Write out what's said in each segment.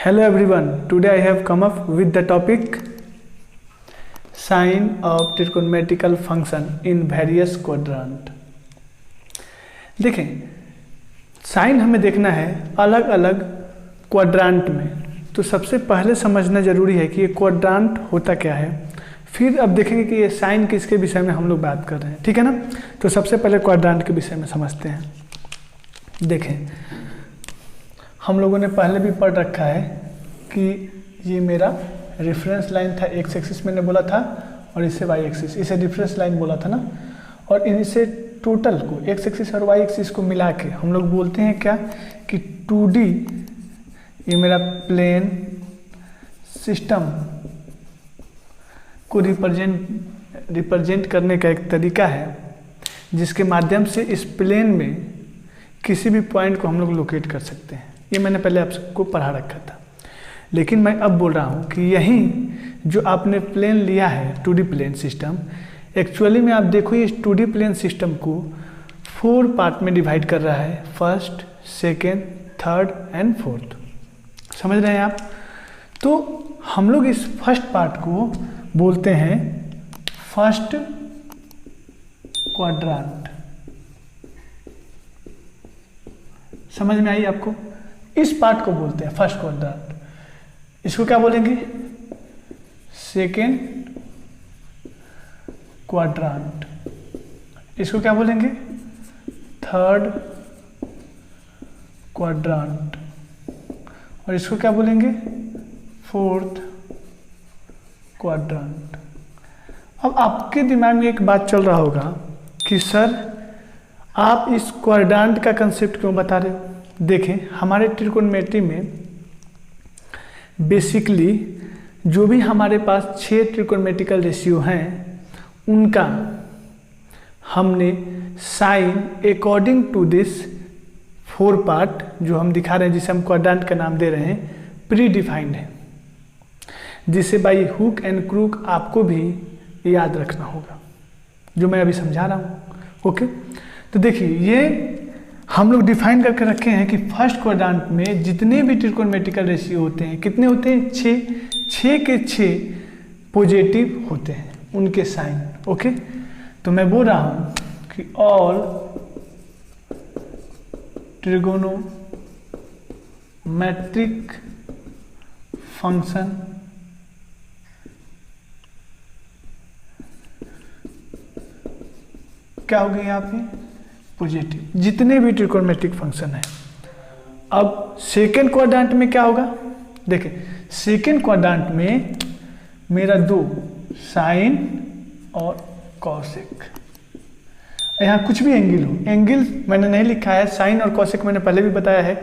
Hello everyone, today I have come up with the topic sign of trigonometrical function in various quadrant। देखें, sign हमें देखना है अलग अलग क्वाड्रांट में, तो सबसे पहले समझना जरूरी है कि ये क्वाड्रांट होता क्या है। फिर अब देखेंगे कि ये साइन किसके विषय में हम लोग बात कर रहे हैं, ठीक है ना। तो सबसे पहले क्वाड्रांट के विषय में समझते हैं। देखें, हम लोगों ने पहले भी पढ़ रखा है कि ये मेरा रेफरेंस लाइन था, एक्स एक्सिस मैंने बोला था, और इसे वाई एक्सिस, इसे रेफरेंस लाइन बोला था ना। और इनसे टोटल को एक्स एक्सिस और वाई एक्सिस को मिला के हम लोग बोलते हैं क्या कि 2D ये मेरा प्लेन सिस्टम को रिप्रेजेंट करने का एक तरीका है, जिसके माध्यम से इस प्लेन में किसी भी पॉइंट को हम लोग लोकेट कर सकते हैं। ये मैंने पहले आप सबको पढ़ा रखा था, लेकिन मैं अब बोल रहा हूँ कि यही जो आपने प्लेन लिया है 2D प्लेन सिस्टम, एक्चुअली में आप देखो ये 2D प्लेन सिस्टम को 4 पार्ट में डिवाइड कर रहा है, first, second, third and fourth. समझ रहे हैं आप। तो हम लोग इस फर्स्ट पार्ट को बोलते हैं फर्स्ट क्वाड्रांट। समझ में आई आपको। इस पार्ट को बोलते हैं फर्स्ट क्वाड्रांट। इसको क्या बोलेंगे? Second quadrant. इसको क्या बोलेंगे? Third quadrant. और इसको क्या बोलेंगे? Fourth quadrant. अब आपके दिमाग में एक बात चल रहा होगा कि सर आप इस क्वाड्रांट का कंसेप्ट क्यों बता रहे हो। देखें, हमारे ट्रिगोनोमेट्री में बेसिकली जो भी हमारे पास 6 ट्रिगोनोमेट्रिकल रेशियो हैं, उनका हमने sign according to this 4 part जो हम दिखा रहे हैं, जिसे हम क्वाड्रांट का नाम दे रहे हैं, प्री डिफाइंड है, जिसे बाई हुक एंड क्रूक आपको भी याद रखना होगा, जो मैं अभी समझा रहा हूँ। ओके, तो देखिए ये हम लोग डिफाइन करके रखे हैं कि फर्स्ट क्वाड्रांट में जितने भी ट्रिगोनोमेट्रिकल रेशियो होते हैं, कितने होते हैं? 6 के 6 पॉजिटिव होते हैं उनके साइन। ओके, तो मैं बोल रहा हूँ कि ऑल ट्रिगोनोमेट्रिक फंक्शन क्या हो गए यहाँ पे? पॉजिटिव, जितने भी ट्रिगोनोमेट्रिक फंक्शन है। अब सेकेंड क्वाड्रांट में क्या होगा? देखें, सेकेंड क्वाड्रांट में मेरा 2 साइन और कॉसेक। यहाँ कुछ भी एंगल हो, एंगल मैंने नहीं लिखा है, साइन और कॉसेक मैंने पहले भी बताया है,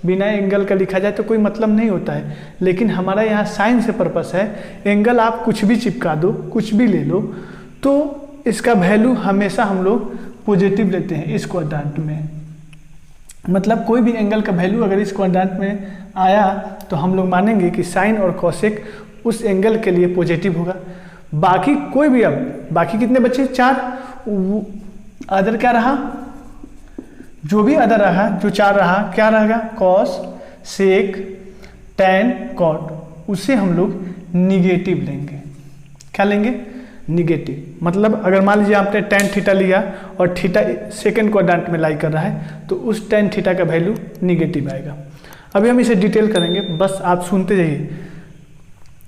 बिना एंगल का लिखा जाए तो कोई मतलब नहीं होता है, लेकिन हमारा यहाँ साइन से पर्पस है। एंगल आप कुछ भी चिपका दो, कुछ भी ले लो, तो इसका वैल्यू हमेशा हम लोग पॉजिटिव लेते हैं इस क्वाड्रांट में। मतलब कोई भी एंगल का वैल्यू अगर इस क्वाड्रांट में आया तो हम लोग मानेंगे कि साइन और कॉसेक उस एंगल के लिए पॉजिटिव होगा। बाकी कोई भी, अब बाकी कितने बचे? 4। अदर क्या रहा? जो भी अदर रहा, जो 4 रहा, क्या रहेगा? कॉस, सेक, टैन, कॉट, उसे हम लोग निगेटिव लेंगे। क्या लेंगे? निगेटिव। मतलब अगर मान लीजिए आपने टैन थीटा लिया और थीटा सेकेंड क्वाड्रांट में लाई कर रहा है, तो उस टैन थीटा का वैल्यू निगेटिव आएगा। अभी हम इसे डिटेल करेंगे, बस आप सुनते जाइए।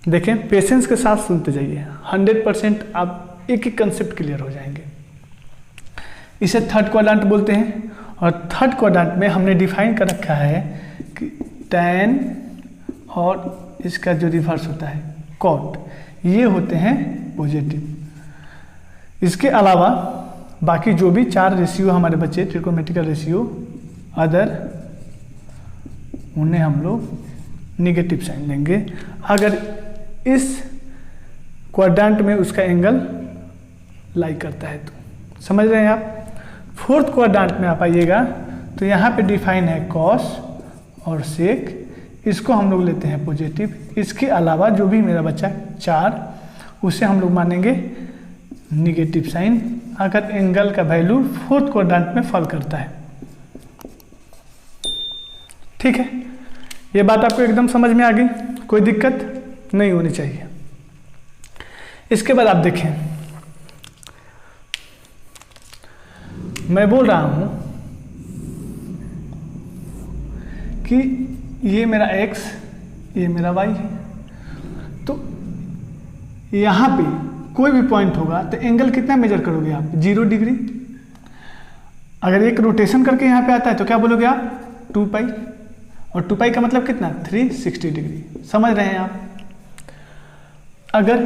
देखें, पेशेंस के साथ सुनते जाइए, 100% आप एक एक कंसेप्ट क्लियर हो जाएंगे। इसे थर्ड क्वाड्रांट बोलते हैं, और थर्ड क्वाड्रांट में हमने डिफाइन कर रखा है कि टैन और इसका जो रिवर्स होता है कॉट, ये होते हैं पॉजिटिव। इसके अलावा बाकी जो भी 4 रेशियो हमारे बचे ट्रिगोनोमेट्रिकल रेशियो अदर, उन्हें हम लोग निगेटिव साइन लेंगे अगर इस क्वाड्रांट में उसका एंगल लाई करता है तो। समझ रहे हैं आप। फोर्थ क्वाड्रांट में आप आइएगा तो यहाँ पे डिफाइन है कॉस और सेक, इसको हम लोग लेते हैं पॉजिटिव। इसके अलावा जो भी मेरा बचा 4, उसे हम लोग मानेंगे निगेटिव साइन अगर एंगल का वैल्यू फोर्थ क्वाड्रांट में फॉल करता है। ठीक है, ये बात आपको एकदम समझ में आ गई, कोई दिक्कत नहीं होनी चाहिए। इसके बाद आप देखें, मैं बोल रहा हूं कि ये मेरा x, ये मेरा y है, तो यहां पे कोई भी पॉइंट होगा तो एंगल कितना मेजर करोगे आप? 0 डिग्री। अगर एक रोटेशन करके यहाँ पे आता है तो क्या बोलोगे आप? 2 पाई, और 2 पाई का मतलब कितना? 360 डिग्री। समझ रहे हैं आप? अगर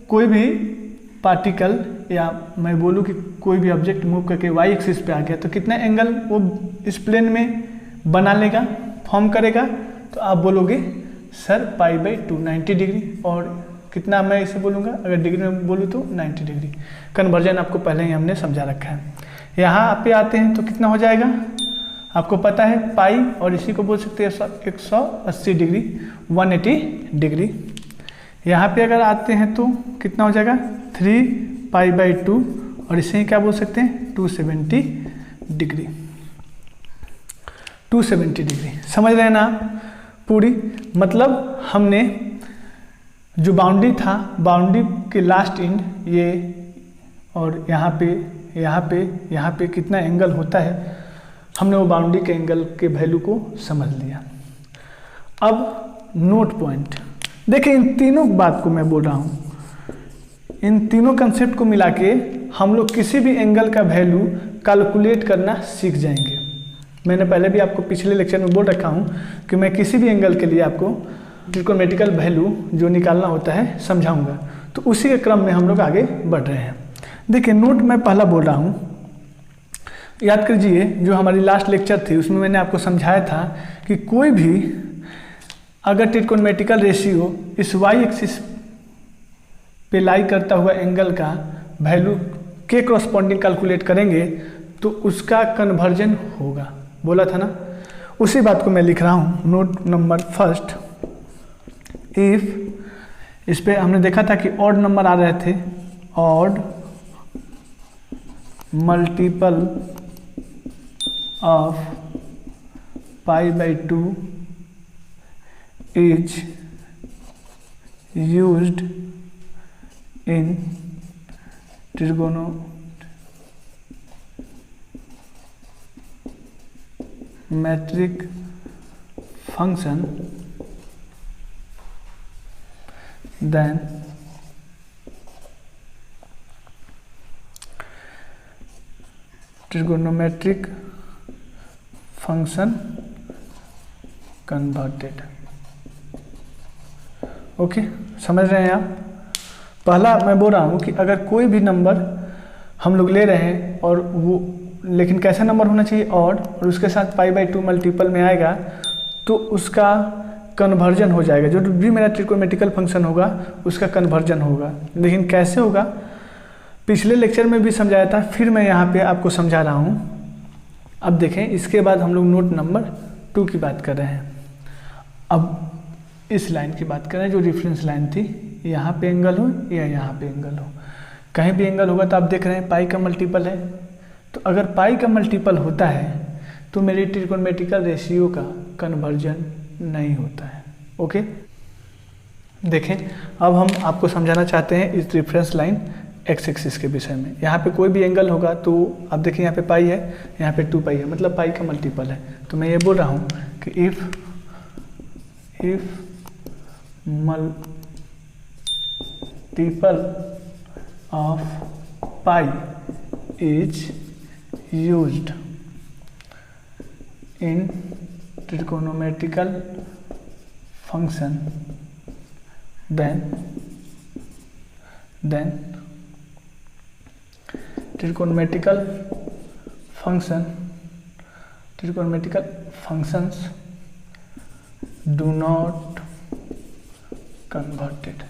कोई भी पार्टिकल या मैं बोलूँ कि कोई भी ऑब्जेक्ट मूव करके y एक्सिस पे आ गया तो कितना एंगल वो इस प्लेन में बना लेगा, फॉर्म करेगा? तो आप बोलोगे सर π/2 90 डिग्री। और कितना मैं इसे बोलूँगा? अगर डिग्री में बोलूँ तो 90 डिग्री। कन्वर्जन आपको पहले ही हमने समझा रखा है। यहाँ पे आते हैं तो कितना हो जाएगा? आपको पता है पाई, और इसी को बोल सकते हैं 180 डिग्री, 180 डिग्री। यहाँ पे अगर आते हैं तो कितना हो जाएगा? 3π/2, और इसे क्या बोल सकते हैं? 270 डिग्री। 270 डिग्री। समझ रहे हैं ना आप? पूरी मतलब हमने जो बाउंड्री था, बाउंड्री के लास्ट एंड ये, और यहाँ पे कितना एंगल होता है, हमने वो बाउंड्री के एंगल के वैल्यू को समझ लिया। अब नोट पॉइंट देखिए, इन तीनों बात को मैं बोल रहा हूँ, इन तीनों कंसेप्ट को मिला के हम लोग किसी भी एंगल का वैल्यू कैलकुलेट करना सीख जाएंगे। मैंने पहले भी आपको पिछले लेक्चर में बोल रखा हूँ कि मैं किसी भी एंगल के लिए आपको ट्रिकोमेट्रिकल वैल्यू जो निकालना होता है समझाऊंगा। तो उसी के क्रम में हम लोग आगे बढ़ रहे हैं। देखिए नोट मैं पहला बोल रहा हूँ, याद कीजिए जो हमारी लास्ट लेक्चर थी उसमें मैंने आपको समझाया था कि कोई भी अगर ट्रिकोमेट्रिकल रेशियो इस y एक्सिस पे लाई करता हुआ एंगल का वैल्यू के कॉरस्पॉन्डिंग कैलकुलेट करेंगे तो उसका कन्वर्जन होगा, बोला था ना। उसी बात को मैं लिख रहा हूँ, नोट नंबर फर्स्ट। इफ इस पे हमने देखा था कि ऑड नंबर आ रहे थे, odd multiple of π/2 is used in trigonometric function, then trigonometric function converted। Okay, समझ रहे हैं आप? पहला मैं बोल रहा हूँ कि अगर कोई भी नंबर हम लोग ले रहे हैं और वो, लेकिन कैसा नंबर होना चाहिए? ऑड, और उसके साथ π/2 मल्टीपल में आएगा तो उसका कन्वर्जन हो जाएगा। जो भी मेरा ट्रिकोमेट्रिकल फंक्शन होगा उसका कन्वर्जन होगा। लेकिन कैसे होगा पिछले लेक्चर में भी समझाया था, फिर मैं यहाँ पे आपको समझा रहा हूँ। अब देखें, इसके बाद हम लोग नोट नंबर 2 की बात कर रहे हैं। अब इस लाइन की बात करें जो रेफरेंस लाइन थी, यहाँ पे एंगल हो या यहाँ पे एंगल हो, कहीं भी एंगल होगा तो आप देख रहे हैं पाई का मल्टीपल है। तो अगर पाई का मल्टीपल होता है तो मेरी ट्रिकोमेट्रिकल रेशियो का कन्वर्जन नहीं होता है। ओके, देखें अब हम आपको समझाना चाहते हैं इस रेफरेंस लाइन एक्स एक्सिस के विषय में। यहाँ पे कोई भी एंगल होगा तो आप देखिए यहाँ पे पाई है, यहाँ पे 2 पाई है, मतलब पाई का मल्टीपल है। तो मैं ये बोल रहा हूँ कि if multiple of pi is used in trigonometrical function, then trigonometrical functions do not converted।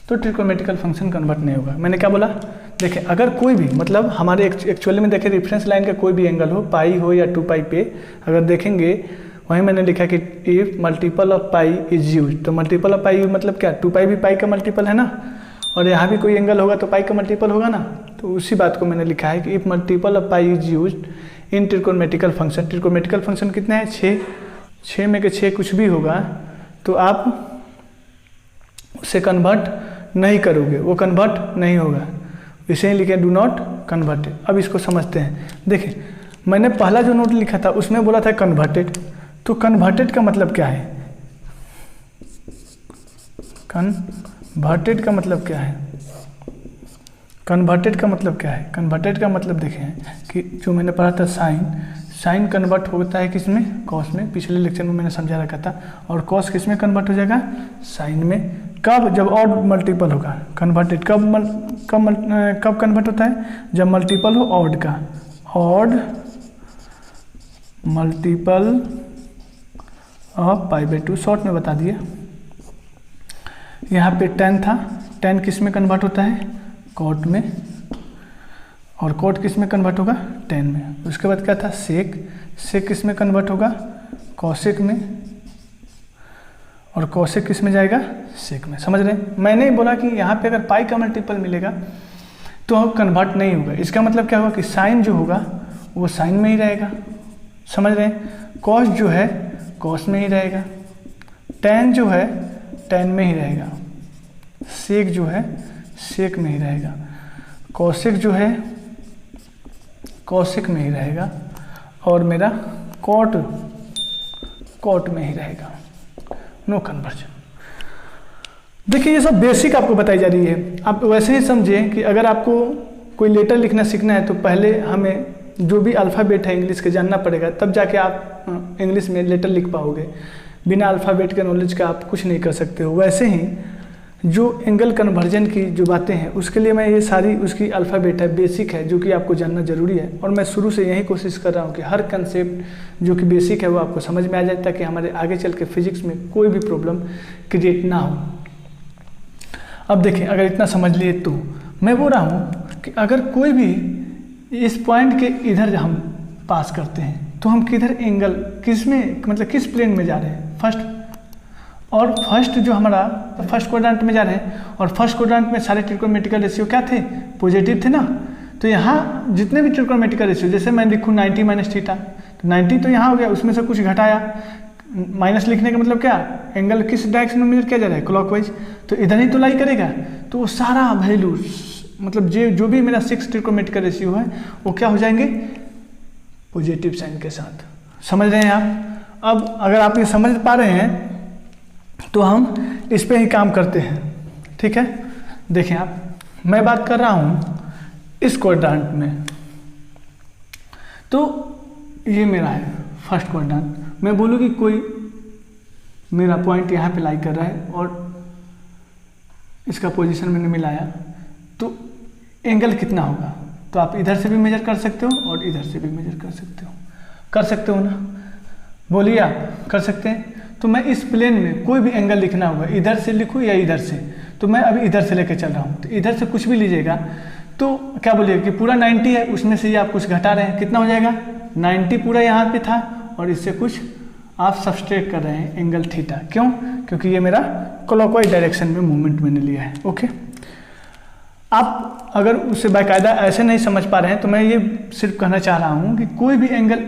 तो ट्रिकोमेट्रिकल फंक्शन कन्वर्ट नहीं होगा। मैंने क्या बोला? देखिए अगर कोई भी, मतलब हमारे एक्चुअली में देखें रेफरेंस लाइन का कोई भी एंगल हो, पाई हो या 2 पाई पे, अगर देखेंगे वहीं मैंने लिखा कि if multiple of pi is use, तो मल्टीपल ऑफ पाई मतलब क्या? 2 पाई भी पाई का मल्टीपल है ना, और यहाँ भी कोई एंगल होगा तो पाई का मल्टीपल होगा ना। तो उसी बात को मैंने लिखा है कि if multiple of pi is use in trigonometrical function. Trigonometrical function कितने हैं? 6, 6 में के 6 कुछ भी होगा तो आप उसे कन्वर्ट नहीं करोगे, वो कन्वर्ट नहीं होगा, इसे ही लिखे डू नॉट कन्वर्टेड। अब इसको समझते हैं। देखिए मैंने पहला जो नोट लिखा था उसमें बोला था कन्वर्टेड, तो कन्वर्टेड का मतलब क्या है? कन्वर्टेड का मतलब क्या है? कन्वर्टेड का मतलब क्या है? कन्वर्टेड का मतलब देखें कि जो मैंने पढ़ा था साइन कन्वर्ट होता है किस में? कॉस में। पिछले लेक्चर में मैंने समझा रखा था। और कॉस किस में कन्वर्ट हो जाएगा? साइन में। कब? जब ऑड मल्टीपल होगा। कन्वर्टेड कब कन्वर्ट होता है? जब मल्टीपल हो ऑड का। ऑड मल्टीपल ऑफ π/2 शॉर्ट में बता दिए। यहाँ पे 10 था, 10 किस में कन्वर्ट होता है? कॉट में। और कॉट किस में कन्वर्ट होगा? 10 में। उसके बाद क्या था? सेक किस में कन्वर्ट होगा? कॉसेक में। और कॉसेक किस में जाएगा? सेक में। समझ रहे हैं? मैंने बोला कि यहाँ पे अगर पाई का मल्टीपल मिलेगा तो कन्वर्ट नहीं होगा। इसका मतलब क्या होगा कि साइन जो होगा वो साइन में ही रहेगा। समझ रहे हैं? कॉस जो है कॉस में ही रहेगा, टैन जो है टैन में ही रहेगा, सेक जो है सेक में ही रहेगा, कॉसेक जो है कॉसेक में ही रहेगा, और मेरा कॉट में ही रहेगा। No conversion. देखिए ये सब बेसिक आपको बताई जा रही है। आप वैसे ही समझें कि अगर आपको कोई लेटर लिखना सीखना है तो पहले हमें जो भी अल्फ़ाबेट है इंग्लिश के जानना पड़ेगा, तब जाके आप इंग्लिश में लेटर लिख पाओगे। बिना अल्फ़ाबेट के नॉलेज का आप कुछ नहीं कर सकते हो। वैसे ही जो एंगल कन्वर्जन की जो बातें हैं उसके लिए मैं ये सारी उसकी अल्फ़ाबेट है, बेसिक है, जो कि आपको जानना ज़रूरी है। और मैं शुरू से यही कोशिश कर रहा हूँ कि हर कंसेप्ट जो कि बेसिक है वो आपको समझ में आ जाए, ताकि हमारे आगे चल के फिजिक्स में कोई भी प्रॉब्लम क्रिएट ना हो। अब देखिए अगर इतना समझ लिए तो मैं बोल रहा हूँ कि अगर कोई भी इस पॉइंट के इधर हम पास करते हैं तो हम किधर एंगल किस में मतलब किस प्लेन में जा रहे हैं? फर्स्ट जो हमारा फर्स्ट क्वाड्रेंट में जा रहे हैं, और फर्स्ट क्वाड्रेंट में सारे ट्रिग्नोमेट्रिकल रेशियो क्या थे? पॉजिटिव थे ना। तो यहाँ जितने भी ट्रिग्नोमेट्रिकल रेशियो, जैसे मैं लिखूँ 90 माइनस थीटा, तो 90 तो यहाँ हो गया, उसमें से कुछ घटाया। माइनस लिखने का मतलब क्या? एंगल किस डायरेक्शन में मेजर किया जा रहा है? क्लॉकवाइज। तो इधर ही तो लाई करेगा। तो वो सारा वैल्यू मतलब जो भी मेरा 6 ट्रिग्नोमेट्रिकल रेशियो है वो क्या हो जाएंगे? पॉजिटिव साइन के साथ। समझ रहे हैं आप? अब अगर आप ये समझ पा रहे हैं तो हम इस पे ही काम करते हैं। ठीक है, देखें आप, मैं बात कर रहा हूँ इस क्वाड्रेंट में, तो ये मेरा है फर्स्ट क्वाड्रेंट। मैं बोलूँ कि कोई मेरा पॉइंट यहाँ पे लाई कर रहा है और इसका पोजीशन मैंने मिलाया, तो एंगल कितना होगा? तो आप इधर से भी मेजर कर सकते हो और इधर से भी मेजर कर सकते हो ना? बोलिए, आप कर सकते हैं? तो मैं इस प्लेन में कोई भी एंगल लिखना होगा, इधर से लिखूँ या इधर से, तो मैं अभी इधर से लेकर चल रहा हूँ। तो इधर से कुछ भी लीजिएगा तो क्या बोलिएगा कि पूरा 90 है, उसमें से ये आप कुछ घटा रहे हैं, कितना हो जाएगा? 90 पूरा यहाँ पे था और इससे कुछ आप सब्सट्रैक्ट कर रहे हैं एंगल थीटा। क्यों? क्योंकि ये मेरा क्लॉकवाइज डायरेक्शन में मूवमेंट मैंने लिया है। ओके, आप अगर उसे बाकायदा ऐसे नहीं समझ पा रहे हैं तो मैं ये सिर्फ कहना चाह रहा हूँ कि कोई भी एंगल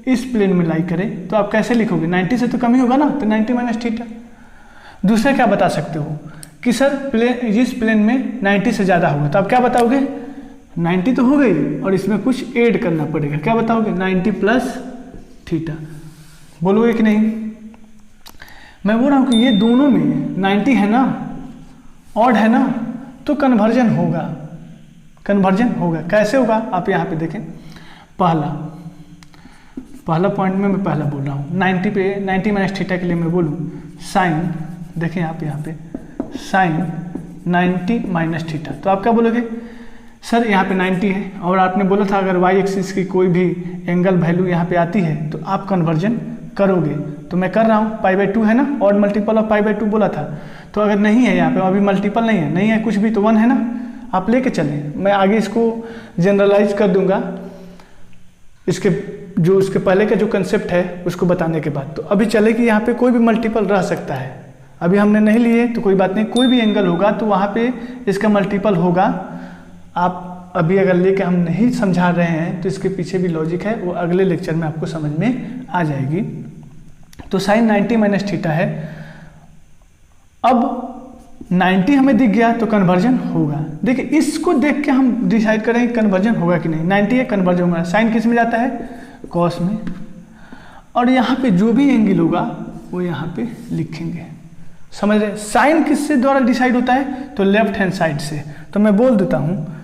इस प्लेन में लाई करे तो आप कैसे लिखोगे? 90 से तो कम ही होगा ना, तो 90 माइनस थीटा। दूसरा क्या बता सकते हो कि सर इस प्लेन में 90 से ज़्यादा होगा, तो आप क्या बताओगे? 90 तो हो गई और इसमें कुछ ऐड करना पड़ेगा। क्या बताओगे? 90 प्लस थीटा। बोलोगे कि नहीं? मैं बोल रहा हूँ कि ये दोनों में 90 है ना, ऑड है ना, तो कन्वर्जन होगा। कैसे होगा? आप यहाँ पे देखें, पहला पॉइंट में मैं पहला बोल रहा हूँ 90 पे 90 माइनस थीटा के लिए मैं बोलूँ साइन, देखें आप यहाँ पे साइन 90 माइनस थीटा, तो आप क्या बोलोगे? सर यहाँ पे 90 है और आपने बोला था अगर वाई एक्सिस की कोई भी एंगल वैल्यू यहाँ पे आती है तो आप कन्वर्जन करोगे। तो मैं कर रहा हूँ, π/2 है ना, ऑड मल्टीपल ऑफ π/2 बोला था। तो अगर नहीं है यहाँ पे, अभी मल्टीपल नहीं है कुछ भी, तो 1 है ना, आप लेके चलें। मैं आगे इसको जनरलाइज कर दूंगा उसके पहले का जो कंसेप्ट है उसको बताने के बाद। तो अभी चले कि यहाँ पे कोई भी मल्टीपल रह सकता है। अभी हमने नहीं लिए तो कोई बात नहीं, कोई भी एंगल होगा तो वहाँ पे इसका मल्टीपल होगा। आप अभी अगर लेके हम नहीं समझा रहे हैं तो इसके पीछे भी लॉजिक है, वो अगले लेक्चर में आपको समझ में आ जाएगी। तो साइन 90 माइनस थीटा है। अब 90 हमें दिख गया तो कन्वर्जन होगा। देखिए इसको देख के हम डिसाइड करेंगे कन्वर्जन होगा कि नहीं। 90 है, कन्वर्जन होगा। साइन किस में जाता है? कॉस में। और यहाँ पे जो भी एंगल होगा वो यहाँ पे लिखेंगे। समझ रहे? साइन किससे द्वारा डिसाइड होता है? तो लेफ्ट हैंड साइड से। तो मैं बोल देता हूँ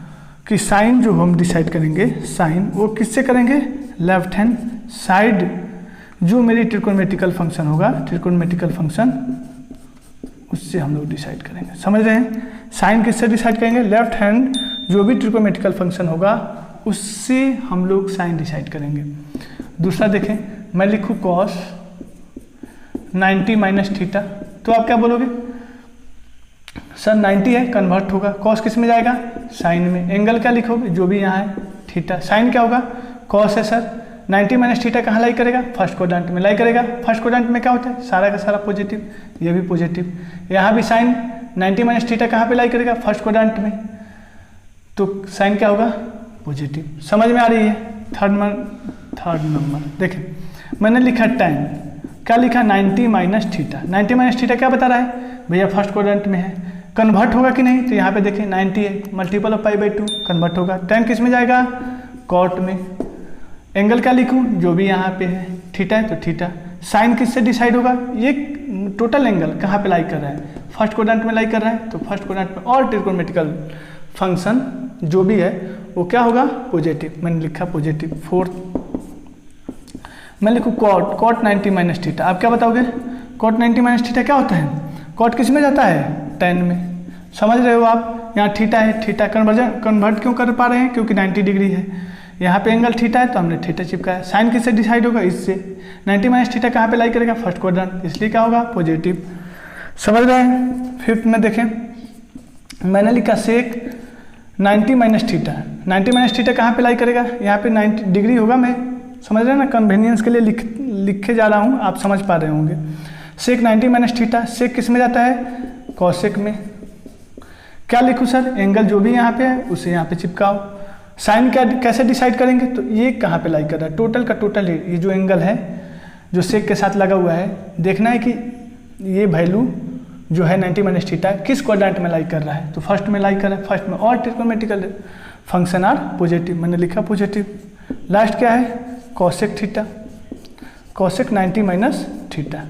कि साइन जो हम डिसाइड करेंगे, साइन वो किससे करेंगे? Left hand side. जो मेरी ट्रिकोनोमेट्रिकल फंक्शन होगा, ट्रिकोनोमेट्रिकल फंक्शन, उससे हम लोग डिसाइड करेंगे। समझ रहे हैं? साइन किससे डिसाइड करेंगे? लेफ्ट हैंड जो भी ट्रिकोनोमेट्रिकल फंक्शन होगा उससे हम लोग साइन डिसाइड करेंगे। दूसरा देखें, मैं लिखूँ कॉस 90 माइनस थीटा, तो आप क्या बोलोगे? सर 90 है, कन्वर्ट होगा। कॉस किस में जाएगा? साइन में। एंगल क्या लिखोगे? जो भी यहाँ है थीटा। साइन क्या होगा? कॉस है सर। 90 माइनस थीटा कहाँ लाई करेगा? फर्स्ट क्वाड्रेंट में लाई करेगा। फर्स्ट क्वाड्रेंट में क्या होता है? सारा का सारा पॉजिटिव, ये भी पॉजिटिव। यहाँ भी साइन 90 माइनस थीटा कहाँ पे लाई करेगा? फर्स्ट क्वाड्रेंट में। तो साइन क्या होगा? पॉजिटिव। समझ में आ रही है? थर्ड नंबर देखें, मैंने लिखा tan, क्या लिखा? 90 माइनस थीटा। 90 माइनस थीटा क्या बता रहा है? भैया फर्स्ट क्वाड्रेंट में है, कन्वर्ट होगा कि नहीं? तो यहाँ पे देखें 90 है, मल्टीपल ऑफ π/2 कन्वर्ट होगा। tan किस में जाएगा? कॉट में। एंगल क्या लिखूं? जो भी यहाँ पे है थीटा है तो थीटा। साइन किससे डिसाइड होगा? ये टोटल एंगल कहाँ पे लाई कर रहा है? फर्स्ट क्वाड्रेंट में लाई कर रहा है, तो फर्स्ट क्वाड्रेंट में और ट्रिकोनोमेट्रिकल फंक्शन जो भी है वो क्या होगा? पॉजिटिव। मैंने लिखा पॉजिटिव। फोर्थ मैं लिखूँ कॉट 90 माइनस थीटा। आप क्या बताओगे? कॉट 90 माइनस थीटा क्या होता है? कॉट किस में जाता है? tan में। समझ रहे हो आप? यहाँ थीटा है, थीटा कन्वर्ट क्यों कर पा रहे हैं? क्योंकि 90 डिग्री है। यहाँ पे एंगल थीटा है तो हमने थीटा चिपकाया। साइन किससे डिसाइड होगा? इससे। 90 माइनस थीटा कहाँ पे लाई करेगा? फर्स्ट क्वाड्रेंट, इसलिए क्या होगा? पॉजिटिव। समझ रहे हैं? फिफ्थ में देखें, मैंने लिखा सेक 90 माइनस थीटा। 90 माइनस थीटा कहाँ पे लाई करेगा? यहाँ पे 90 डिग्री होगा। मैं समझ रहे हैं ना, कन्वीनियंस के लिए लिखे जा रहा हूँ, आप समझ पा रहे होंगे। सेक 90 माइनस थीटा, सेक किस में जाता है? कॉसेक में। क्या लिखूँ सर? एंगल जो भी यहाँ पे है उसे यहाँ पे चिपकाओ। साइन क्या कैसे डिसाइड करेंगे? तो ये कहाँ पे लाई कर रहा है? टोटल का टोटल ये जो एंगल है जो सेक के साथ लगा हुआ है, देखना है कि ये वैल्यू जो है 90 माइनस थीटा किस क्वाड्रेंट में लाई कर रहा है? तो फर्स्ट में लाई कर रहा है। फर्स्ट में और ट्रिकोनोमेट्रिकल फंक्शन आर पॉजिटिव, मैंने लिखा पॉजिटिव। लास्ट क्या है? Cosec theta, cosec 90 minus theta.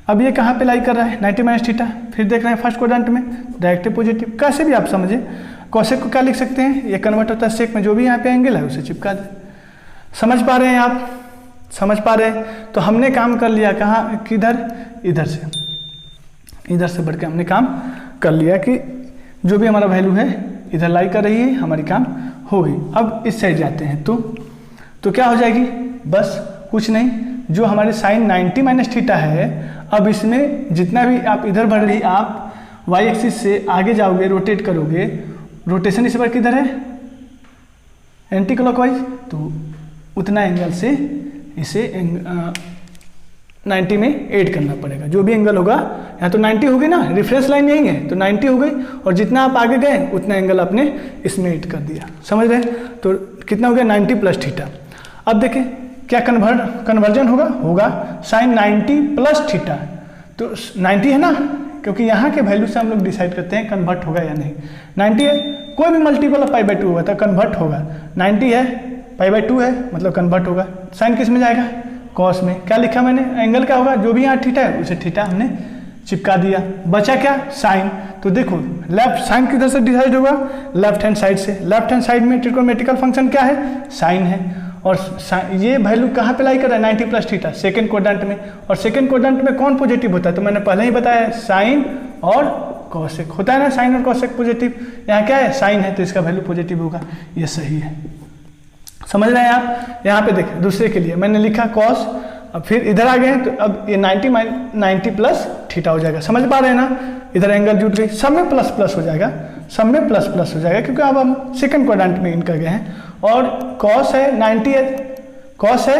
अब ये कहाँ पे लाई कर रहा है? 90 माइनस थीटा। फिर देख रहे हैं फर्स्ट क्वाड्रेंट में, डायरेक्ट पॉजिटिव। कैसे भी आप समझे, कॉसेक को क्या लिख सकते हैं? ये कन्वर्ट होता है सेक में, जो भी यहाँ पे एंगल है उसे चिपका दे। समझ पा रहे हैं आप? समझ पा रहे हैं? तो हमने काम कर लिया कहाँ? किधर? इधर से, इधर से बढ़ के हमने काम कर लिया कि जो भी हमारा वैल्यू है इधर लाई कर रही है, हमारी काम हो गई। अब इस साइड जाते हैं तो क्या हो जाएगी? बस कुछ नहीं, जो हमारे साइन 90 माइनस थीटा है, अब इसमें जितना भी आप इधर बढ़ रही, आप वाई एक्सिस से आगे जाओगे, रोटेट करोगे, रोटेशन इस बार किधर है? एंटी क्लॉकवाइज, तो उतना एंगल से इसे 90 में ऐड करना पड़ेगा। जो भी एंगल होगा, यहाँ तो 90 हो गई ना, रेफरेंस लाइन यही है तो 90 हो गई, और जितना आप आगे गए उतना एंगल आपने इसमें ऐड कर दिया। समझ रहे हैं? तो कितना हो गया? 90 प्लस थीटा। अब देखें क्या कन्वर्जन होगा साइन 90 प्लस थीटा। तो 90 है ना, क्योंकि यहाँ के वैल्यू से हम लोग डिसाइड करते हैं कन्वर्ट होगा या नहीं। 90 है, कोई भी मल्टीपल ऑफ π/2 होगा तो कन्वर्ट होगा। 90 है, π/2 है, मतलब कन्वर्ट होगा। साइन किस में जाएगा? कॉस में। क्या लिखा मैंने? एंगल क्या होगा? जो भी यहाँ थीटा है उसे थीटा हमने चिपका दिया। बचा क्या? साइन। तो देखो लेफ्ट साइन किधर से डिसाइड होगा? लेफ्ट हैंड साइड से। लेफ्ट हैंड साइड में ट्रिकोनोमेट्रिकल फंक्शन क्या है? साइन है। और ये वैल्यू कहाँ पे लाई कर रहा है? 90 प्लस थीटा, सेकंड क्वाड्रेंट में। और सेकंड क्वाड्रेंट में कौन पॉजिटिव होता है? तो मैंने पहले ही बताया, साइन और कॉसेक होता है ना, साइन और कॉसेक पॉजिटिव। यहाँ क्या है? साइन है, तो इसका वैल्यू पॉजिटिव होगा। ये सही है। समझ रहे हैं आप? यहाँ पे देखें, दूसरे के लिए मैंने लिखा कॉस, अब फिर इधर आ गए तो अब ये 90 प्लस थीटा हो जाएगा। समझ पा रहे हैं ना? इधर एंगल जुट गई, सब में प्लस प्लस हो जाएगा, सब में प्लस प्लस हो जाएगा, क्योंकि अब हम सेकंड क्वाड्रेंट में इन कर गए हैं। और कॉस है 90 है, कॉस है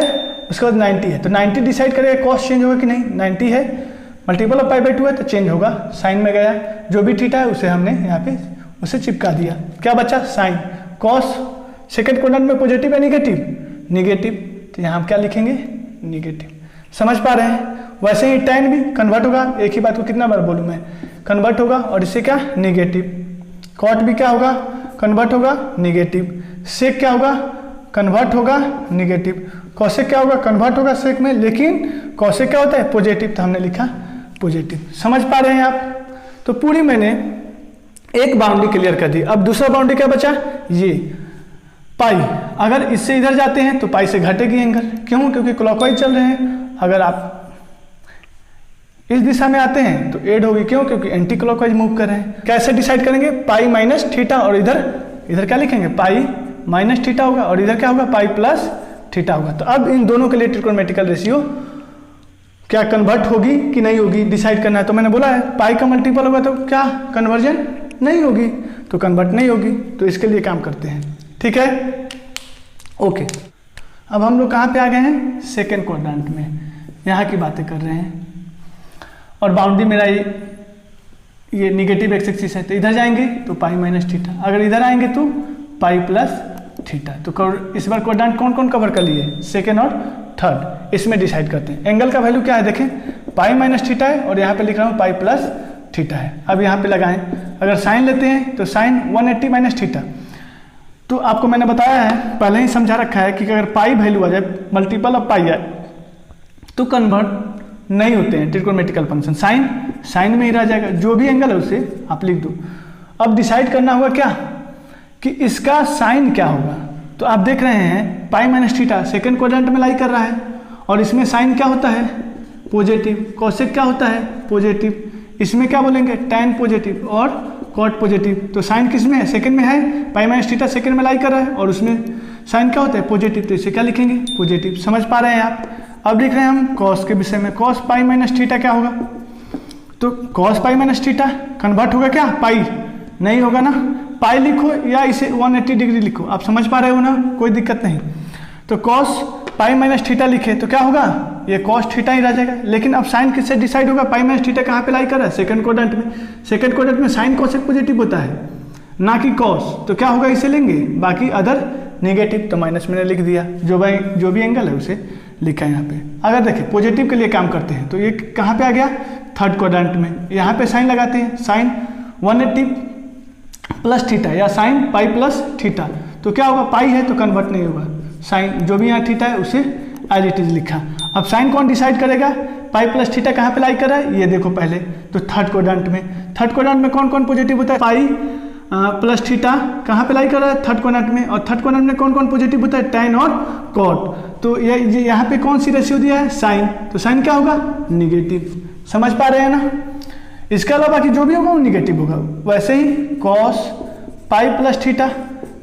उसके बाद 90 है, तो 90 डिसाइड करेगा कॉस चेंज होगा कि नहीं। 90 है, मल्टीपल ऑफ π/2 है तो चेंज होगा। साइन में गया, जो भी थीटा है उसे हमने यहाँ पे उसे चिपका दिया। क्या बचा? साइन। कॉस सेकंड क्वाड्रेंट में पॉजिटिव है निगेटिव? निगेटिव, तो यहाँ हम क्या लिखेंगे? निगेटिव। समझ पा रहे हैं? वैसे ही tan भी कन्वर्ट होगा, एक ही बात को कितना बार बोलूँ मैं, कन्वर्ट होगा, और इससे क्या नेगेटिव। कॉट भी क्या होगा, कन्वर्ट होगा नेगेटिव। सेक क्या होगा, कन्वर्ट होगा नेगेटिव। कॉसेक क्या होगा, कन्वर्ट होगा सेक में, लेकिन कॉसेक क्या होता है, पॉजिटिव, तो हमने लिखा पॉजिटिव। समझ पा रहे हैं आप? तो पूरी मैंने एक बाउंड्री क्लियर कर दी। अब दूसरा बाउंड्री क्या बचा, ये पाई। अगर इससे इधर जाते हैं तो पाई से घटेगी एंगल, क्यों, क्योंकि क्लॉकवाइज चल रहे हैं। अगर आप इस दिशा में आते हैं तो एड होगी, क्यों, क्योंकि एंटी क्लॉकवाइज मूव कर रहे हैं। कैसे डिसाइड करेंगे, पाई माइनस थीटा, और इधर क्या लिखेंगे, पाई माइनस थीटा होगा, और इधर क्या होगा, पाई प्लस थीटा होगा। तो अब इन दोनों के लिए ट्रिग्नोमेट्रिकल रेशियो क्या कन्वर्ट होगी कि नहीं होगी डिसाइड करना है। तो मैंने बोला है पाई का मल्टीपल होगा तो क्या कन्वर्जन नहीं होगी, तो कन्वर्ट नहीं होगी, तो इसके लिए काम करते हैं। ठीक है, ओके। अब हम लोग कहाँ पे आ गए हैं, सेकेंड क्वाड्रेंट में, यहाँ की बातें कर रहे हैं। और बाउंड्री मेरा ये निगेटिव एक्स एक्सिस है, तो इधर जाएंगे तो पाई माइनस थीटा, अगर इधर आएंगे तो पाई प्लस थीटा। तो इस बार क्वाड्रेंट कौन कौन कवर कर लिए, सेकेंड और थर्ड। इसमें डिसाइड करते हैं। एंगल का वैल्यू क्या है, देखें पाई माइनस थीटा है, और यहाँ पे लिख रहा हूँ पाई प्लस थीटा है। अब यहाँ पे लगाएं, अगर साइन लेते हैं तो साइन 180 माइनस थीटा। तो आपको मैंने बताया है, पहले ही समझा रखा है कि अगर पाई वैल्यू आ जाए, मल्टीपल ऑफ पाई आए, तो कन्वर्ट नहीं होते हैं ट्रिग्नोमेट्रिकल फंक्शन। साइन में ही रह जाएगा, जो भी एंगल है उसे आप लिख दो। अब डिसाइड करना होगा क्या, कि इसका साइन क्या होगा। तो आप देख रहे हैं पाई माइनस थीटा सेकेंड क्वाड्रेंट में लाई कर रहा है, और इसमें साइन क्या होता है, पॉजिटिव। कॉसेक क्या होता है, पॉजिटिव। इसमें क्या बोलेंगे, टैन पॉजिटिव और कॉट पॉजिटिव। तो साइन किस में है, सेकंड में है, पाई माइनस थीटा सेकंड में लाई कर रहा है, और उसमें साइन क्या होता है, पॉजिटिव। तो इसे क्या लिखेंगे, पॉजिटिव। समझ पा रहे हैं आप? अब लिख रहे हैं हम कॉस के विषय में। कॉस पाई माइनस थीटा क्या होगा, तो cos pi minus theta convert होगा क्या, पाई नहीं होगा ना। पाई लिखो या इसे 180 डिग्री लिखो, आप समझ पा रहे हो ना, कोई दिक्कत नहीं। तो कॉस पाई माइनस थीटा लिखे तो क्या होगा, ये कॉस थीटा ही रह जाएगा। लेकिन अब साइन किससे डिसाइड होगा, पाई माइनस थीटा कहाँ पे लाई कर रहा है, सेकंड क्वाड्रेंट में। सेकंड क्वाड्रेंट में साइन कॉसेक पॉजिटिव होता है, ना कि कॉस। तो क्या होगा, इसे लेंगे, बाकी अदर नेगेटिव, तो माइनस मैंने लिख दिया। जो भी एंगल है उसे लिखा है यहाँ पे। अगर देखें पॉजिटिव के लिए काम करते हैं तो ये कहाँ पे आ गया, थर्ड क्वाड्रेंट में। यहाँ पे साइन लगाते हैं, साइन 180 प्लस थीटा या साइन पाई प्लस थीटा। तो क्या होगा, पाई है तो कन्वर्ट नहीं होगा, साइन जो भी यहाँ थीटा है उसे एज इट इज लिखा। अब साइन कौन डिसाइड करेगा, पाई प्लस थीटा कहाँ पे लाई कर रहा है, ये देखो पहले, तो थर्ड क्वाड्रेंट में। थर्ड क्वाड्रेंट में कौन कौन पॉजिटिव होता है, पाई प्लस थीटा कहाँ पे लाई कर रहा है, थर्ड क्वाड्रेंट में। और थर्ड क्वाड्रेंट में कौन कौन पॉजिटिव होता है, टैन और कॉट। तो ये यहाँ पे कौन सी रेशियो दिया है, साइन। तो साइन क्या होगा, निगेटिव। समझ पा रहे हैं ना? इसके अलावा बाकी जो भी होगा वो निगेटिव होगा। वैसे ही कॉस पाई प्लस थीटा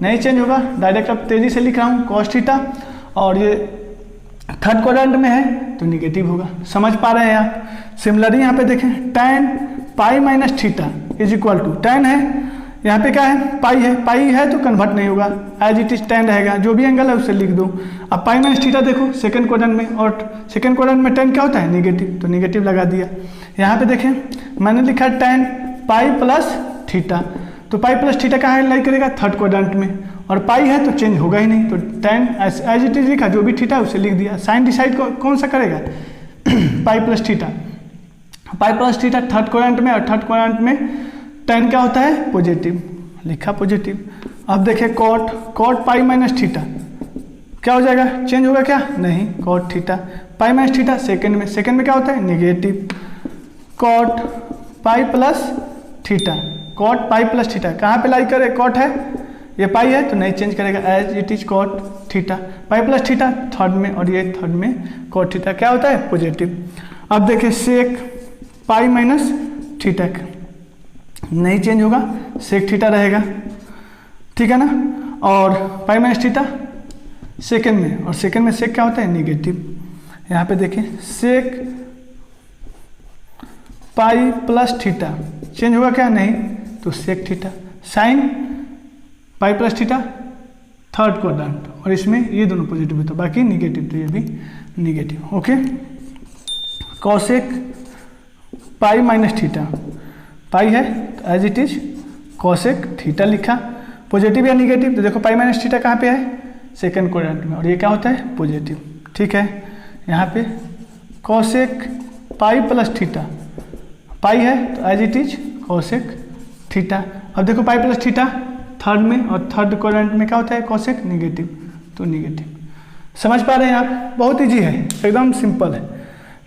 नहीं चेंज होगा, डायरेक्ट अब तेजी से लिख रहा हूँ कॉस थीटा, और ये थर्ड क्वाड्रेंट में है तो निगेटिव होगा। समझ पा रहे हैं आप? सिमिलरली यहाँ पे देखें, tan pi minus theta is equal to, tan है यहाँ पे क्या है, पाई है तो कन्वर्ट नहीं होगा, एज इट इज टैन रहेगा, जो भी एंगल है उसे लिख दो। अब पाई माइनस थीटा देखो सेकंड क्वाड्रेंट में, और सेकंड क्वाड्रेंट में टैन क्या होता है, नेगेटिव, तो नेगेटिव लगा दिया। यहाँ पे देखें मैंने लिखा टैन पाई प्लस थीटा, तो पाई प्लस थीटा कहाँ लाई करेगा, थर्ड क्वाड्रेंट में, और पाई है तो चेंज होगा ही नहीं, तो टैन एज इट इज लिखा, जो भी थीटा उसे लिख दिया। साइन डिसाइड कौन सा करेगा पाई plus theta. Pi plus theta third quadrant में, और थर्ड क्वाड्रेंट में टैन क्या होता है, पॉजिटिव, लिखा पॉजिटिव। अब देखें कॉट पाई माइनस थीटा क्या हो जाएगा, चेंज होगा क्या, नहीं, cot theta. Pi minus theta second में क्या होता है, negative. Cot pi plus theta, cot pi plus theta कहाँ पे लाई करे, कॉट है, ये पाई है तो नहीं चेंज करेगा, as it is cot theta. Pi plus theta third में, और ये थर्ड में कॉट थीटा क्या होता है, पॉजिटिव। अब देखिए सेक पाई माइनस थीटा नहीं चेंज होगा, सेक थीटा रहेगा, ठीक है ना। और पाई माइनस थीटा सेकेंड में, और सेकेंड में सेक क्या होता है, नेगेटिव। यहाँ पे देखें sec pi plus theta change होगा क्या, नहीं, तो sec theta. Sine pi plus theta third quadrant, और इसमें ये दोनों पॉजिटिव होता है, बाकी निगेटिव, तो ये भी निगेटिव। Okay, cosec pi minus theta, pi है तो as it is cosec theta लिखा, पॉजिटिव या निगेटिव। तो देखो पाई माइनस थीटा कहाँ पे है, सेकंड क्वाड्रेंट में, और ये क्या होता है, पॉजिटिव, ठीक है। यहाँ पे cosec pi plus theta, pi है तो as it is cosec theta. अब देखो पाई प्लस थीटा थर्ड में, और थर्ड क्वाड्रेंट में क्या होता है कोसेक निगेटिव, तो निगेटिव। समझ पा रहे हैं आप? बहुत इजी है, एकदम सिंपल है।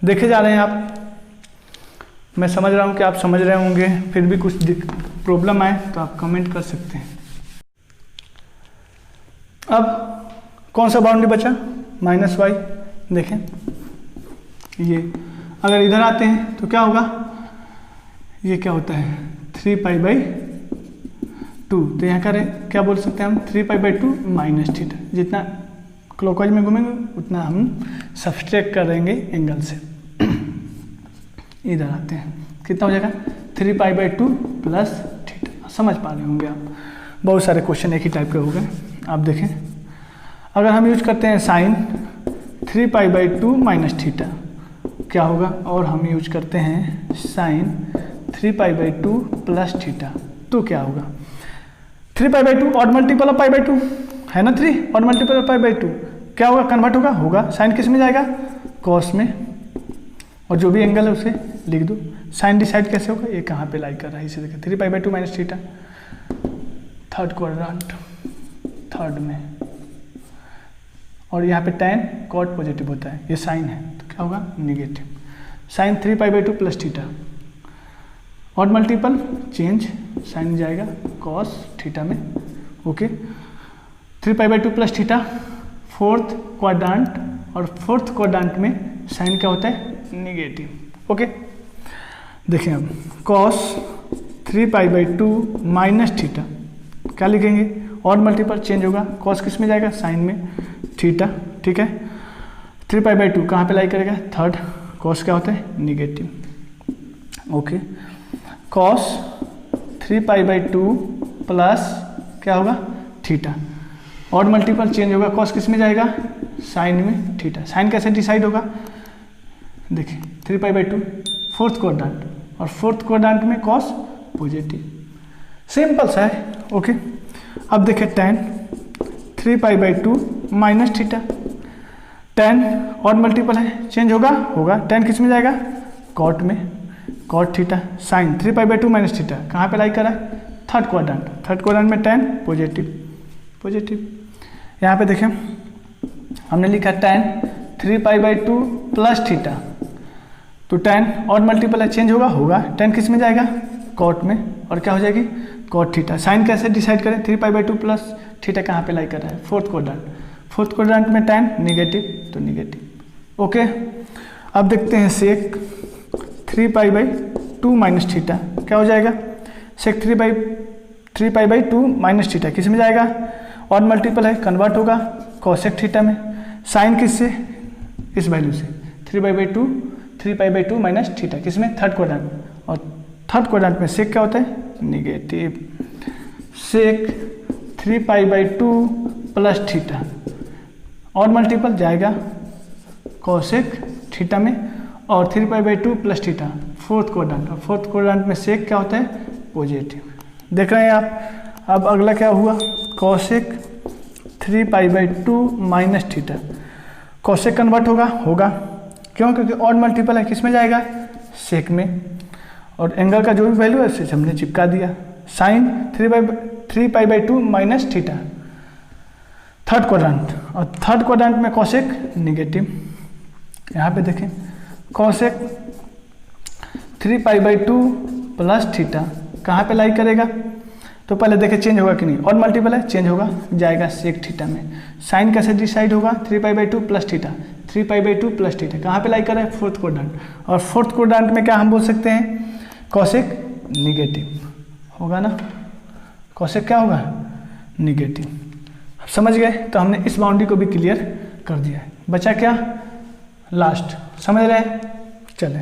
देखे जा रहे हैं आप, मैं समझ रहा हूँ कि आप समझ रहे होंगे, फिर भी कुछ प्रॉब्लम आए तो आप कमेंट कर सकते हैं। अब कौन सा बाउंड्री बचा? Minus Y. देखें ये अगर इधर आते हैं तो क्या होगा, ये क्या होता है 3π/2, तो यहाँ करें क्या बोल सकते हैं हम 3π/2 माइनस थीटा। जितना क्लॉकवाइज में घूमेंगे उतना हम सब्सट्रैक्ट करेंगे एंगल से। इधर आते हैं, कितना हो जाएगा 3π/2 प्लस थीटा। समझ पा रहे होंगे आप, बहुत सारे क्वेश्चन एक ही टाइप के हो गए। आप देखें अगर हम यूज करते हैं साइन 3π/2 माइनस थीटा क्या होगा, और हम यूज करते हैं साइन 3π/2 प्लस थीटा, तो क्या होगा 3π/2 और मल्टीपल ऑफ π/2 है ना, 3 और मल्टीपल ऑफ π/2 क्या होगा, कन्वर्ट होगा साइन किस में जाएगा, कॉस में, और जो भी एंगल है उसे लिख दो। साइन डिसाइड कैसे होगा, ये कहाँ पे लाई कर रहा है, इसे देखिए 3π/2 minus theta third quadrant, third में, और यहाँ पे tan कॉट पॉजिटिव होता है, ये साइन है तो क्या होगा निगेटिव। साइन 3π/2 प्लस थीटा और मल्टीपल चेंज, साइन जाएगा कॉस थीटा में, okay. 3π/2 plus theta fourth quadrant, और फोर्थ क्वाड्रेंट में साइन क्या होता है निगेटिव, ओके। देखें अब कॉस 3π/2 माइनस थीटा क्या लिखेंगे, और मल्टीपल चेंज होगा, कॉस किस में जाएगा साइन में थीटा, ठीक है। 3π/2 कहाँ पे लाई करेगा थर्ड, कॉस क्या होता है निगेटिव, ओके। कॉस 3π/2 प्लस क्या होगा थीटा, और मल्टीपल चेंज होगा, कॉस किस में जाएगा साइन में थीटा। साइन कैसे डिसाइड होगा, देखिए 3π/2 फोर्थ क्वाड्रेंट, और फोर्थ क्वाड्रेंट में कॉस पॉजिटिव, सिंपल सा है, ओके। अब देखिए tan 3π/2 माइनस थीटा, tan और मल्टीपल है चेंज होगा tan किस में जाएगा कॉट में, cot theta. Sine 3π/2 minus theta कहाँ पे लाई करा है थर्ड क्वाड्रेंट में tan पॉजिटिव। यहाँ पे देखें हमने लिखा tan 3π/2 प्लस थीटा, तो tan और मल्टीपल है चेंज होगा tan किस में जाएगा कॉट में, और क्या हो जाएगी कॉट थीटा। साइन कैसे डिसाइड करें 3π/2 प्लस थीटा कहाँ पे लाई कर रहा है फोर्थ क्वाड्रेंट में tan निगेटिव, तो निगेटिव, ओके। अब देखते हैं सेक 3π/2 माइनस थीटा क्या हो जाएगा, सेक 3π/2 माइनस थीटा किस में जाएगा, और मल्टीपल है कन्वर्ट होगा कॉसेक थीटा में। साइन किससे, इस वैल्यू से 3π/2 माइनस थीटा किस में थर्ड क्वाड्रेंट, और थर्ड क्वाड्रेंट में सेक क्या होता है निगेटिव। सेक 3π/2 प्लस थीटा, और मल्टीपल जाएगा कॉसेक थीटा में, और 3π/2 प्लस थीटा फोर्थ क्वाड्रेंट, और फोर्थ क्वाड्रेंट में सेक क्या होता है पॉजिटिव। देख रहे हैं आप। अब अगला क्या हुआ cosec 3π/2 minus theta, cosec convert होगा क्यों, क्योंकि और मल्टीपल है किस में जाएगा सेक में, और एंगल का जो भी वैल्यू है उसे हमने चिपका दिया। Sine 3π/2 minus theta third quadrant, और थर्ड क्वाड्रेंट में कॉसेक निगेटिव। यहाँ पे देखें कॉसेक 3π/2 प्लस थीटा कहाँ पे लाई करेगा, तो पहले देखें चेंज होगा कि नहीं, और मल्टीपल है चेंज होगा जाएगा सेक थीटा में। साइन कैसे डिसाइड होगा 3π/2 प्लस थीटा, 3π/2 प्लस थीटा कहाँ पे लाई कर रहा है फोर्थ क्वाड्रेंट, और फोर्थ क्वाड्रेंट में क्या हम बोल सकते हैं कॉसेक निगेटिव होगा ना, कॉसेक क्या होगा निगेटिव। अब समझ गए, तो हमने इस बाउंड्री को भी क्लियर कर दिया है। बचा क्या लास्ट, समझ रहे हैं, चले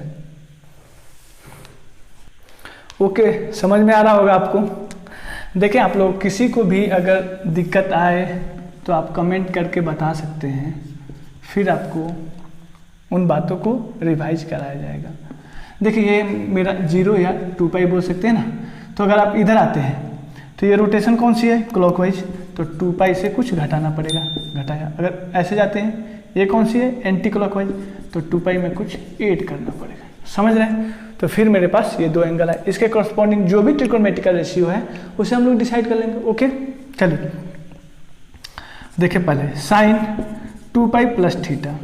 ओके। समझ में आ रहा होगा आपको। देखें आप लोग किसी को भी अगर दिक्कत आए तो आप कमेंट करके बता सकते हैं, फिर आपको उन बातों को रिवाइज कराया जाएगा। देखिए ये मेरा 0 या 2π बोल सकते हैं ना, तो अगर आप इधर आते हैं तो ये रोटेशन कौन सी है क्लॉकवाइज, तो 2π से कुछ घटाना पड़ेगा, घटाया। अगर ऐसे जाते हैं ये कौन सी है एंटी क्लॉकवाइज, तो 2π में कुछ ऐड करना पड़ेगा। समझ रहे हैं? तो फिर मेरे पास ये दो एंगल है, इसके कॉरस्पॉन्डिंग जो भी ट्रिकोनोमेट्रिकल रेशियो है उसे हम लोग डिसाइड कर लेंगे। ओके, चलिए देखिए पहले साइन 2π प्लस थीटा,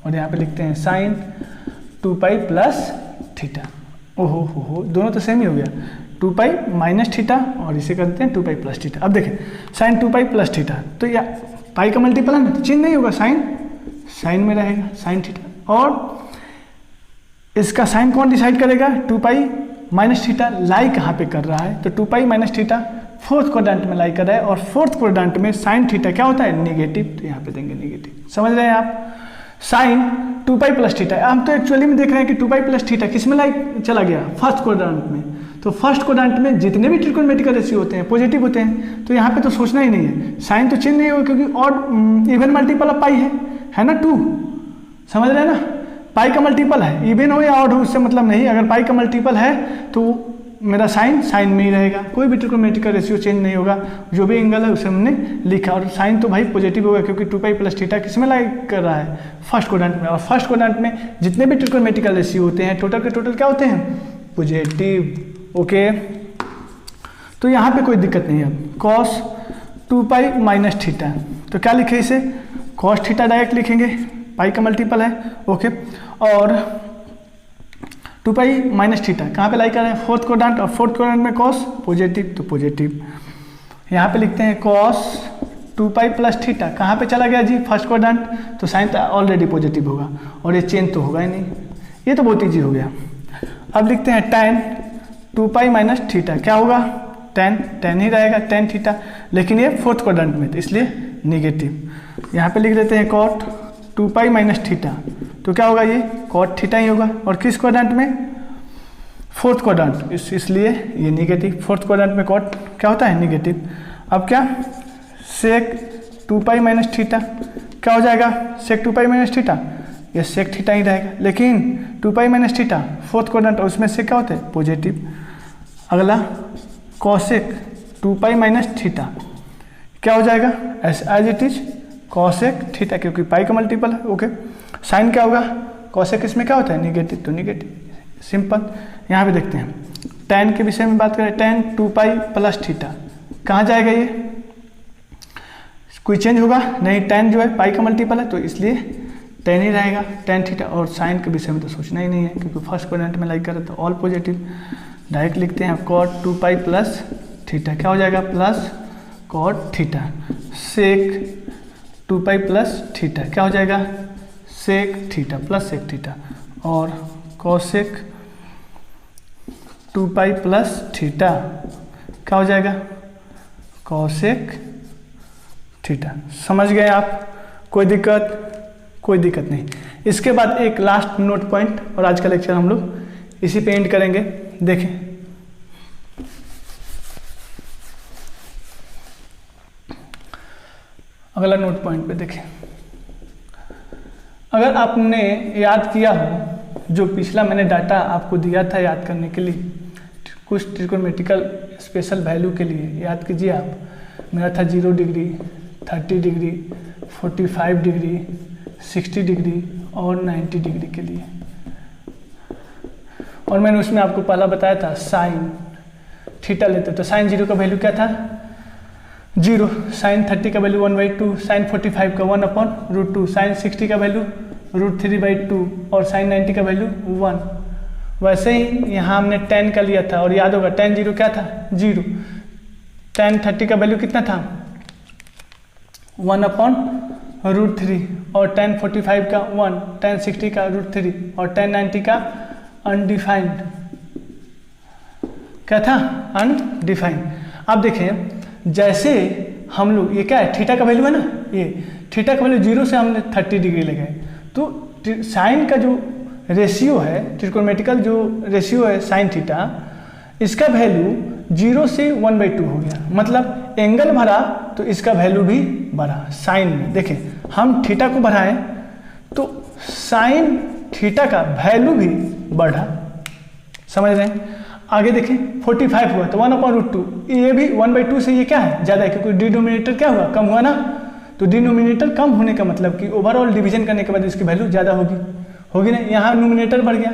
और यहाँ पे लिखते हैं साइन 2π प्लस थीटा। ओहो हो, दोनों तो सेम ही हो गया, 2π माइनस थीटा और इसे करते हैं 2π प्लस थीटा। अब देखिए साइन 2π प्लस थीटा, तो या पाई का मल्टीपल है ना, तो चिन्ह नहीं होगा, साइन में रहेगा साइन थीटा, और इसका साइन कौन डिसाइड करेगा? 2π माइनस थीटा लाई कहाँ पे कर रहा है? तो 2π माइनस थीटा फोर्थ क्वाड्रेंट में लाई कर रहा है, और फोर्थ क्वाड्रेंट में साइन थीटा क्या होता है? नेगेटिव, तो यहाँ पे देंगे नेगेटिव। समझ रहे हैं आप? साइन 2π प्लस थीटा, हम तो एक्चुअली में देख रहे हैं कि 2π प्लस थीटा किस में लाई चला गया? फर्स्ट क्वाड्रेंट में। तो फर्स्ट क्वाड्रेंट में जितने भी ट्रिकोनोमेट्रिकल रेशियो होते हैं पॉजिटिव होते हैं, तो यहाँ पे तो सोचना ही नहीं है, साइन तो चेंज नहीं होगा क्योंकि और इवन मल्टीपल ऑफ पाई है ना 2। समझ रहे हैं ना? पाई का मल्टीपल है, इवन हो या ऑड हो उससे मतलब नहीं, अगर पाई का मल्टीपल है तो मेरा साइन में ही रहेगा, कोई भी ट्रिकोनोमेट्रिकल रेशियो चेंज नहीं होगा, जो भी एंगल है उसे हमने लिखा, और साइन तो भाई पॉजिटिव होगा क्योंकि 2π प्लस थीटा किस में लाई कर रहा है? फर्स्ट क्वाड्रेंट में, और फर्स्ट क्वाड्रेंट में जितने भी ट्रिकोनोमेट्रिकल रेशियो होते हैं टोटल के टोटल क्या होते हैं? पॉजिटिव। ओके, तो यहाँ पे कोई दिक्कत नहीं है। कॉस 2π माइनस थीटा, तो क्या लिखे इसे? कॉस थीटा डायरेक्ट लिखेंगे, पाई का मल्टीपल है। ओके, और 2π माइनस थीटा कहाँ पे लाई कर रहे हैं? फोर्थ क्वाड्रेंट, और फोर्थ क्वाड्रेंट में कॉस पॉजिटिव, तो पॉजिटिव। यहाँ पे लिखते हैं कॉस 2π प्लस थीटा, कहाँ पे चला गया जी? फर्स्ट क्वाड्रेंट, तो साइन तो ऑलरेडी पॉजिटिव होगा, और ये चेंज तो होगा ही नहीं, ये तो बहुत ईजी हो गया। अब लिखते हैं tan 2π माइनस थीटा, क्या होगा? tan ही रहेगा, tan थीटा, लेकिन ये फोर्थ क्वाड्रेंट में तो इसलिए निगेटिव। यहाँ पे लिख देते हैं cot 2π माइनस थीटा, तो क्या होगा? ये cot थीटा ही होगा, और किस क्वाड्रेंट में? फोर्थ क्वाड्रेंट, इसलिए ये निगेटिव। फोर्थ क्वाड्रेंट में cot क्या होता है? निगेटिव। अब क्या? sec 2π माइनस थीटा, क्या हो जाएगा? sec 2π माइनस थीटा, ये sec थीटा ही रहेगा, लेकिन 2π माइनस थीटा फोर्थ क्वाड्रेंट, और उसमें से क्या होता है? पॉजिटिव। अगला cosec 2π माइनस थीटा, क्या हो जाएगा? As it is cosec theta, क्योंकि पाई का मल्टीपल है। ओके, साइन क्या होगा? cosec इसमें क्या होता है? निगेटिव, तो निगेटिव, सिंपल। यहाँ पे देखते हैं tan के विषय में बात करें, tan 2π प्लस थीटा कहाँ जाएगा? ये कोई चेंज होगा नहीं, tan जो है पाई का मल्टीपल है, तो इसलिए tan ही रहेगा, tan थीटा। और साइन के विषय में तो सोचना ही नहीं है क्योंकि फर्स्ट क्वाड्रेंट में लाइक करें तो ऑल पॉजिटिव। डायरेक्ट लिखते हैं cot 2π प्लस थीटा, क्या हो जाएगा? Plus cot theta. sec 2π plus theta क्या हो जाएगा? sec theta plus sec theta, और cosec 2π प्लस थीटा क्या हो जाएगा? cosec theta. समझ गए आप? कोई दिक्कत नहीं। इसके बाद एक लास्ट नोट पॉइंट, और आज का लेक्चर हम लोग इसी पे एंड करेंगे। देखें, अगला नोट पॉइंट पे देखें, अगर आपने याद किया हो जो पिछला मैंने डाटा आपको दिया था याद करने के लिए, कुछ ट्रिकोनोमेट्रिकल स्पेशल वैल्यू के लिए याद कीजिए आप। मेरा था 0 डिग्री, 30 डिग्री, 45 डिग्री, 60 डिग्री और 90 डिग्री के लिए, और मैंने उसमें आपको पहला बताया था साइन थीटा लेते तो साइन 0 का वैल्यू क्या था? 0। साइन 30 का वैल्यू 1/2, साइन 45 का 1/√2, साइन 60 का वैल्यू √3/2 और साइन 90 का वैल्यू 1। वैसे ही यहाँ हमने tan का लिया था, और याद होगा tan 0 क्या था? 0। tan 30 का वैल्यू कितना था? 1/√3, और tan 45 का 1, tan 60 का √3 और tan 90 का अनडिफाइंड। क्या था? अनडिफाइंड। अब देखें, जैसे हम लोग, ये क्या है? थीटा का वैल्यू है ना, ये थीटा का वैल्यू 0 से हमने 30 डिग्री लगाए, तो साइन का जो रेशियो है, ट्रिकोनोमेट्रिकल जो रेशियो है साइन थीटा, इसका वैल्यू 0 से 1/2 हो गया। मतलब एंगल बढ़ा तो इसका वैल्यू भी बढ़ा। साइन में देखें, हम थीटा को बढ़ाएं तो साइन थीटा का वैल्यू भी बढ़ा। समझ रहे हैं? आगे देखें, 45 हुआ तो 1/√2, ये भी 1/2 से ये क्या है? ज़्यादा है, क्योंकि डिनोमिनेटर क्या हुआ? कम हुआ ना। तो डिनोमिनेटर कम होने का मतलब कि ओवरऑल डिवीजन करने के बाद इसकी वैल्यू ज़्यादा होगी ना। यहाँ न्यूमिनेटर बढ़ गया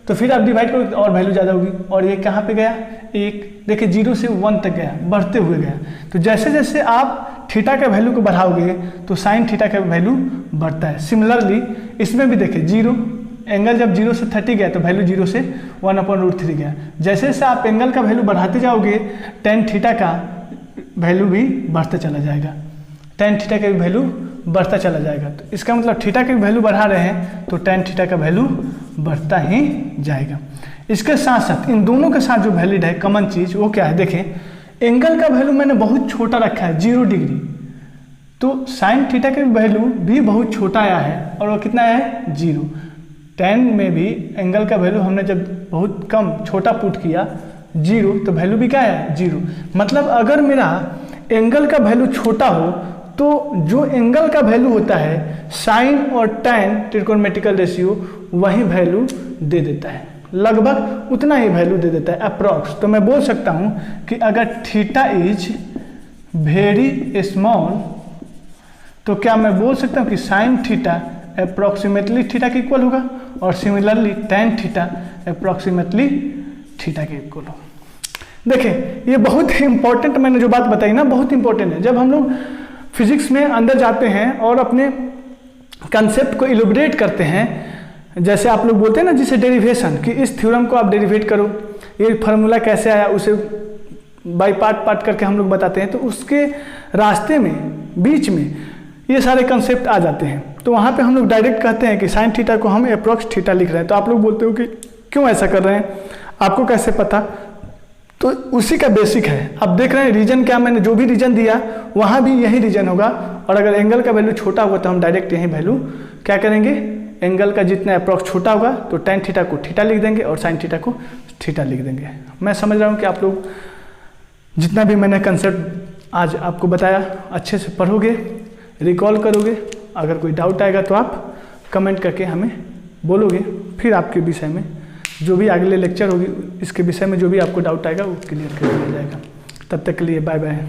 तो फिर आप डिवाइड करोगे और वैल्यू ज़्यादा होगी, और ये कहाँ पे गया 1, देखिए 0 से 1 तक गया, बढ़ते हुए गया। तो जैसे जैसे आप थीटा का वैल्यू को बढ़ाओगे तो साइन थीटा का वैल्यू बढ़ता है। सिमिलरली इसमें भी देखिए 0 एंगल जब 0 से 30 गया तो वैल्यू 0 से 1/√3 गया। जैसे जैसे आप एंगल का वैल्यू बढ़ाते जाओगे tan थीटा का वैल्यू भी बढ़ता चला जाएगा, tan थीटा का भी वैल्यू बढ़ता चला जाएगा। तो इसका मतलब थीटा की वैल्यू बढ़ा रहे हैं तो tan थीटा का वैल्यू बढ़ता ही जाएगा। इसके साथ साथ इन दोनों के साथ जो वैलिड है कॉमन चीज़ वो क्या है, देखें एंगल का वैल्यू मैंने बहुत छोटा रखा है 0 डिग्री, तो साइन थीटा का वैल्यू भी बहुत छोटा आया है और वो कितना है 0। tan में भी एंगल का वैल्यू हमने जब बहुत कम छोटा पुट किया 0 तो वैल्यू भी क्या है 0। मतलब अगर मेरा एंगल का वैल्यू छोटा हो तो जो एंगल का वैल्यू होता है साइन और tan ट्रिकोनोमेट्रिकल रेशियो वही वैल्यू दे देता है, लगभग उतना ही वैल्यू दे देता है अप्रॉक्स। तो मैं बोल सकता हूँ कि अगर थीटा इज वेरी स्मॉल तो क्या मैं बोल सकता हूँ कि साइन थीटा अप्रॉक्सीमेटली थीटा के इक्वल होगा और similarly tan theta approximately theta के इक्वल होगा। देखिए ये बहुत ही इंपॉर्टेंट मैंने जो बात बताई ना बहुत इंपॉर्टेंट है। जब हम लोग फिजिक्स में अंदर जाते हैं और अपने कंसेप्ट को इलुबरेट करते हैं, जैसे आप लोग बोलते हैं ना जिसे डेरिवेशन, कि इस थ्योरम को आप डेरिवेट करो, ये फार्मूला कैसे आया उसे बाय पार्ट करके हम लोग बताते हैं, तो उसके रास्ते में बीच में ये सारे कंसेप्ट आ जाते हैं। तो वहाँ पे हम लोग डायरेक्ट कहते हैं कि साइन थीटा को हम अप्रॉक्स थीटा लिख रहे हैं। तो आप लोग बोलते हो कि क्यों ऐसा कर रहे हैं, आपको कैसे पता? तो उसी का बेसिक है। अब देख रहे हैं रीजन क्या, मैंने जो भी रीजन दिया वहाँ भी यही रीजन होगा, और अगर एंगल का वैल्यू छोटा होगा तो हम डायरेक्ट यही वैल्यू क्या करेंगे, एंगल का जितना अप्रॉक्स छोटा होगा तो tan थीटा को थीटा लिख देंगे और साइन थीटा को थीटा लिख देंगे। मैं समझ रहा हूँ कि आप लोग जितना भी मैंने कंसेप्ट आज आपको बताया अच्छे से पढ़ोगे, रिकॉल करोगे। अगर कोई डाउट आएगा तो आप कमेंट करके हमें बोलोगे, फिर आपके विषय में जो भी अगले लेक्चर होगी इसके विषय में जो भी आपको डाउट आएगा वो क्लियर कर दिया जाएगा। तब तक के लिए बाय बाय।